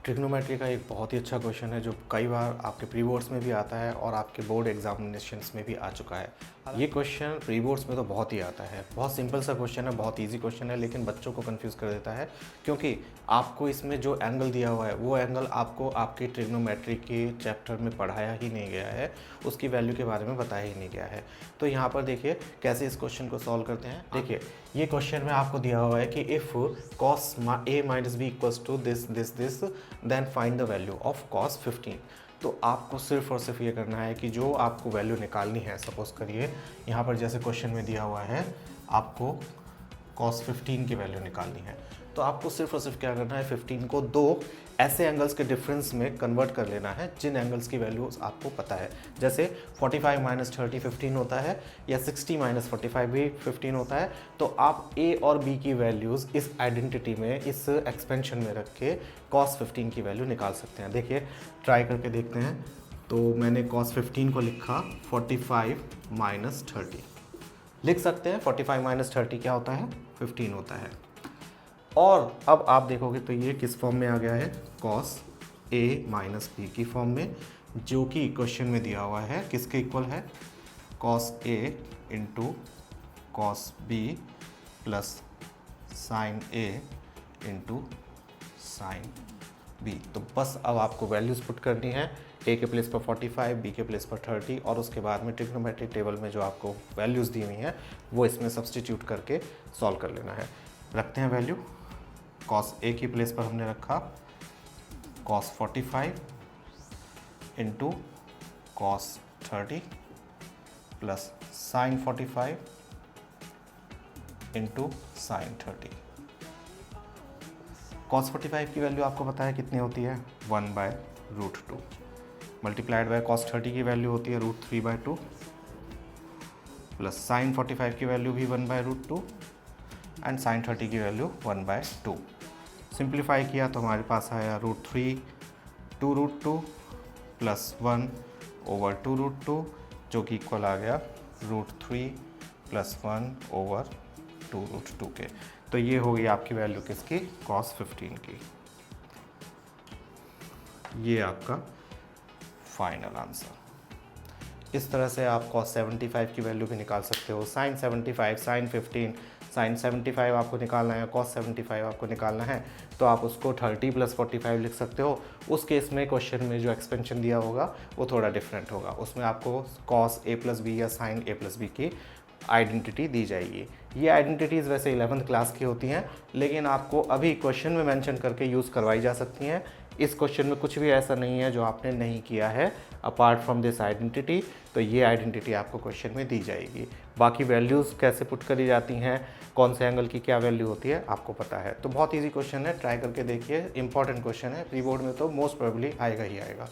Trigonometry का एक बहुत ही अच्छा क्वेश्चन है जो कई बार आपके प्री बोर्ड्स में भी आता है और आपके बोर्ड एग्जामिनेशंस में भी आ चुका है। ये क्वेश्चन प्री बोर्ड्स में तो बहुत ही आता है, बहुत सिंपल सा क्वेश्चन है, बहुत इजी क्वेश्चन है, लेकिन बच्चों को कंफ्यूज कर देता है क्योंकि आपको इसमें जो एंगल दिया हुआ है वो एंगल आपको आपकी ट्रिग्नोमेट्री के चैप्टर में पढ़ाया ही नहीं गया है, उसकी वैल्यू के बारे में बताया ही नहीं गया है। तो यहाँ पर देखिए कैसे इस क्वेश्चन को सॉल्व करते हैं। देखिए ये क्वेश्चन में आपको दिया हुआ है कि if cos a minus b equals to this then find the value of cos 15। तो आपको सिर्फ और सिर्फ ये करना है कि जो आपको वैल्यू निकालनी है, सपोज करिए यहाँ पर जैसे क्वेश्चन में दिया हुआ है आपको cos 15 की वैल्यू निकालनी है, तो आपको सिर्फ और सिर्फ क्या करना है, 15 को दो ऐसे एंगल्स के डिफरेंस में कन्वर्ट कर लेना है जिन एंगल्स की वैल्यूज आपको पता है। जैसे 45 माइनस 30 15 होता है या 60 माइनस 45 भी 15 होता है। तो आप a और b की वैल्यूज़ इस आइडेंटिटी में, इस एक्सपेंशन में रख के cos 15 की वैल्यू निकाल सकते हैं। देखिए ट्राई करके देखते हैं। तो मैंने cos 15 को लिखा 45 माइनस 30, लिख सकते हैं 45 माइनस 30 क्या होता है, 15 होता है। और अब आप देखोगे तो ये किस फॉर्म में आ गया है, cos a माइनस बी की फॉर्म में, जो कि क्वेश्चन में दिया हुआ है किसके इक्वल है, cos a into cos b plus sign a into sine b। तो बस अब आपको वैल्यूज़ पुट करनी है, a के प्लेस पर 45, b के प्लेस पर 30 और उसके बाद में ट्रिग्नोमेट्रिक टेबल में जो आपको वैल्यूज़ दी हुई हैं वो इसमें सब्सटीट्यूट करके सॉल्व कर लेना है। रखते हैं वैल्यू। cos a की प्लेस पर हमने रखा cos 45 into cos 30 plus sign 45 into sine 30। cos 45 की वैल्यू आपको पता है कितनी होती है, 1/√2 मल्टीप्लाइड बाय cos 30 की वैल्यू होती है √3/2 प्लस साइन 45 की वैल्यू भी 1/√2 एंड साइन 30 की वैल्यू 1/2। सिंप्लीफाई किया तो हमारे पास आया √3 2√2 प्लस 1/2√2 जो कि इक्वल आ गया √3 प्लस 1/2√2 के। तो ये हो गई आपकी वैल्यू किसकी, cos 15 की। ये आपका फाइनल आंसर। इस तरह से आप cos 75 की वैल्यू भी निकाल सकते हो, sin 75, sin 15, sin 75 आपको निकालना है, cos 75 आपको निकालना है, तो आप उसको 30 प्लस 45 लिख सकते हो। उस केस में क्वेश्चन में जो एक्सपेंशन दिया होगा वो थोड़ा डिफरेंट होगा, उसमें आपको cos a प्लस बी या sin a प्लस बी की आइडेंटिटी दी जाएगी। ये आइडेंटिटीज़ वैसे 11th क्लास की होती हैं, लेकिन आपको अभी क्वेश्चन में मेंशन करके यूज़ करवाई जा सकती हैं। इस क्वेश्चन में कुछ भी ऐसा नहीं है जो आपने नहीं किया है अपार्ट फ्रॉम दिस आइडेंटिटी, तो ये आइडेंटिटी आपको क्वेश्चन में दी जाएगी। बाकी वैल्यूज़ कैसे पुट करी जाती हैं, कौन से एंगल की क्या वैल्यू होती है आपको पता है। तो बहुत ईजी क्वेश्चन है, ट्राई करके देखिए, इंपॉर्टेंट क्वेश्चन है, प्री बोर्ड में तो मोस्ट प्रोबेबली आएगा ही आएगा।